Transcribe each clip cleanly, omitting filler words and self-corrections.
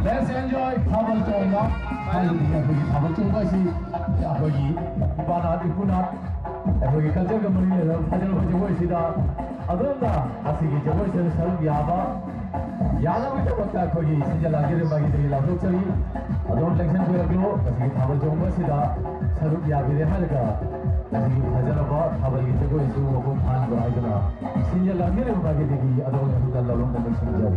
Let's enjoy Pabal Chonga. Pabal Chonga si apogi Banat Ipunat. Apogi culture company le Hajar Bajawai sida. Adonda asigi Jawai se Saru Yaba. Yana bita bakka apogi sinja lagire bagi de la doctori. Adon election ko aglo asigi Pabal Chonga sida Saru Yabire halga. Asigi Hajar Ba Pabal ki Jawai su ko phan baigna. Sinja lagire bagi de ki adon ka lalong ka sinja.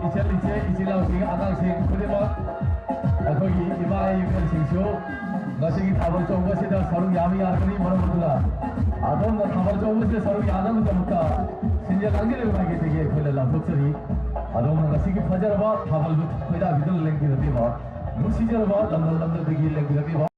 이철리체 이질라우싱 아나싱 그리고 거기 이마에 유컬싱쇼 너시기 답을 좀 것이다 서로 야미 아르니 뭐라고들라 아동나 답을 좀 것이 서로 야나는 거니까 신제 랑게를 하게 되게 걸려라 목소리 아동나 너시기 파자라바 답을 거기다 믿을 랭기를 비봐 무시저바 람람들 되기 랭기를 비봐